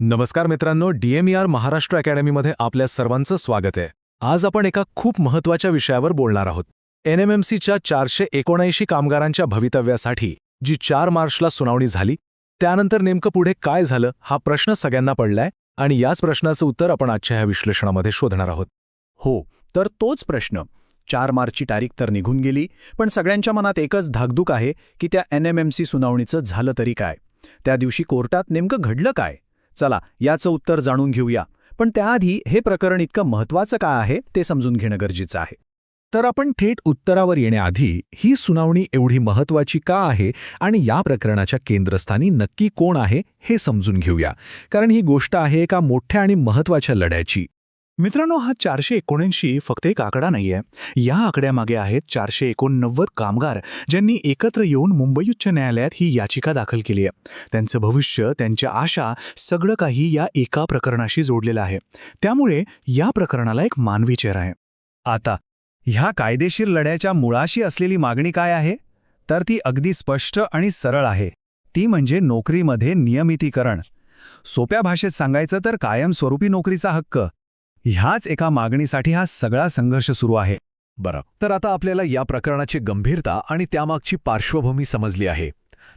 नमस्कार मित्रांनो, DMER महाराष्ट्र अकॅडमीमध्ये आपल्या सर्वांचं स्वागत आहे. आज आपण एका खूप महत्त्वाच्या विषयावर बोलणार आहोत. NMMCच्या 479 कामगारांच्या भवितव्यासाठी जी 4 मार्चला सुनावणी झाली, त्यानंतर नेमकं पुढे काय झालं हा प्रश्न सगळ्यांना पडलाय आणि याच प्रश्नाचं उत्तर आपण आजच्या ह्या विश्लेषणामध्ये शोधणार आहोत. हो, तर तोच प्रश्न. 4 मार्चची तारीख तर निघून गेली, पण सगळ्यांच्या मनात एकच धाकधूक आहे की त्या NMMC सुनावणीचं झालं तरी काय? त्या दिवशी कोर्टात नेमकं घडलं काय? चला, याचं उत्तर जाणून घेऊया. पण त्याआधी हे प्रकरण इतकं महत्त्वाचं का आहे ते समजून घेणं गरजेचं आहे. तर आपण थेट उत्तरावर येण्याआधी ही सुनावणी एवढी महत्त्वाची का आहे आणि या प्रकरणाच्या केंद्रस्थानी नक्की कोण आहे हे समजून घेऊया, कारण ही गोष्ट आहे एका मोठ्या आणि महत्त्वाच्या लढ्याची. मित्रांनो, हा 479 फक्त एक आकडा नाहीये. या आकड्यामागे आहेत 489 कामगार ज्यांनी एकत्र येऊन मुंबई उच्च न्यायालयात ही याचिका दाखल केली आहे. त्यांचं भविष्य, त्यांच्या आशा, सगळं काही या एका प्रकरणाशी जोडलेलं आहे. त्यामुळे या प्रकरणाला एक मानवी चेहरा आहे. आता ह्या कायदेशीर लढ्याच्या मुळाशी असलेली मागणी काय आहे? तर ती अगदी स्पष्ट आणि सरळ आहे. ती म्हणजे नोकरीमध्ये नियमितीकरण. सोप्या भाषेत सांगायचं तर कायमस्वरूपी नोकरीचा हक्क. ह्याच एका मागणीसाठी हा सगळा संघर्ष सुरू आहे. बरं, तर आता आपल्याला या प्रकरणाची गंभीरता आणि त्यामागची पार्श्वभूमी समजली आहे.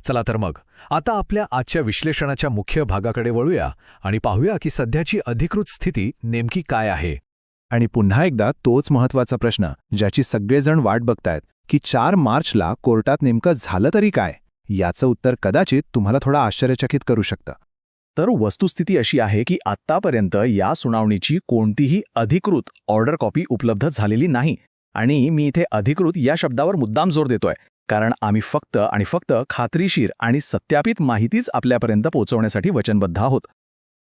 चला तर मग आता आपल्या आजच्या विश्लेषणाच्या मुख्य भागाकडे वळूया आणि पाहूया की सध्याची अधिकृत स्थिती नेमकी काय आहे. आणि पुन्हा एकदा तोच महत्त्वाचा प्रश्न ज्याची सगळेजण वाट बघतायत की 4 मार्चला कोर्टात नेमकं झालं तरी काय? याचं उत्तर कदाचित तुम्हाला थोडा आश्चर्यचकित करू शकतं. तर वस्तुस्थिती अशी आहे की आत्तापर्यंत या सुनावणीची कोणतीही अधिकृत ऑर्डर कॉपी उपलब्ध झालेली नाही. आणि मी इथे अधिकृत या शब्दावर मुद्दाम जोर देतोय, कारण आम्ही फक्त आणि फक्त खात्रीशीर आणि सत्यापित माहितीच आपल्यापर्यंत पोहोचवण्यासाठी वचनबद्ध आहोत.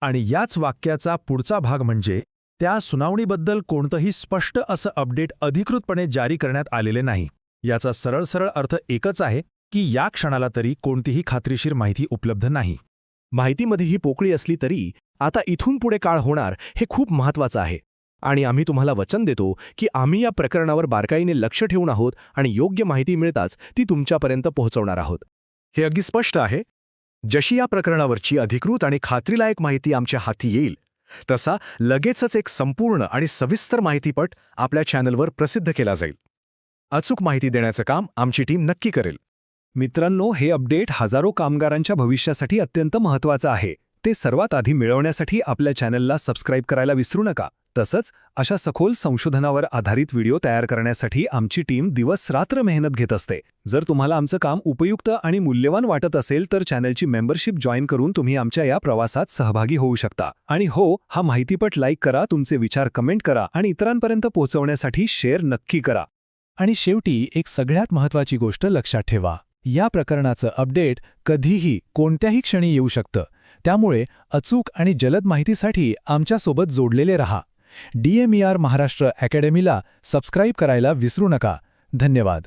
आणि याच वाक्याचा पुढचा भाग म्हणजे त्या सुनावणीबद्दल कोणतंही स्पष्ट असं अपडेट अधिकृतपणे जारी करण्यात आलेले नाही. याचा सरळ अर्थ एकच आहे की या क्षणाला तरी कोणतीही खात्रीशीर माहिती उपलब्ध नाही. माहितीमध्ये ही पोकळी असली तरी आता इथून पुढे काय होणार हे खूप महत्त्वाचं आहे. आणि आम्ही तुम्हाला वचन देतो की आम्ही या प्रकरणावर बारकाईने लक्ष ठेवून आहोत आणि योग्य माहिती मिळताच ती तुमच्यापर्यंत पोहोचवणार आहोत. हे अगदी स्पष्ट आहे. जशी या प्रकरणावरची अधिकृत आणि खात्रीलायक माहिती आमच्या हाती येईल, तसा लगेचच एक संपूर्ण आणि सविस्तर माहितीपट आपल्या चॅनलवर प्रसिद्ध केला जाईल. अचूक माहिती देण्याचं काम आमची टीम नक्की करेल. मित्रांनो, हे अपडेट हजारो कामगारांच्या भविष्यासाठी अत्यंत महत्त्वाचं आहे. ते सर्वात आधी मिळवण्यासाठी आपल्या चॅनलला सबस्क्राईब करायला विसरू नका. तसंच अशा सखोल संशोधनावर आधारित व्हिडिओ तयार करण्यासाठी आमची टीम दिवस-रात्र मेहनत घेत असते. जर तुम्हाला आमचं काम उपयुक्त आणि मूल्यवान वाटत असेल तर चॅनलची मेंबरशिप जॉईन करून तुम्ही आमच्या या प्रवासात सहभागी होऊ शकता. आणि हो, हा माहितीपट लाईक करा, तुमचे विचार कमेंट करा आणि इतरांपर्यंत पोहोचवण्यासाठी शेअर नक्की करा. आणि शेवटी एक सगळ्यात महत्त्वाची गोष्ट लक्षात ठेवा. या प्रकरणाचं अपडेट कधीही कोणत्याही क्षणी येऊ शकतं. त्यामुळे अचूक आणि जलद माहितीसाठी आमच्यासोबत जोडलेले रहा. DMER महाराष्ट्र अकॅडमीला सबस्क्राईब करायला विसरू नका. धन्यवाद.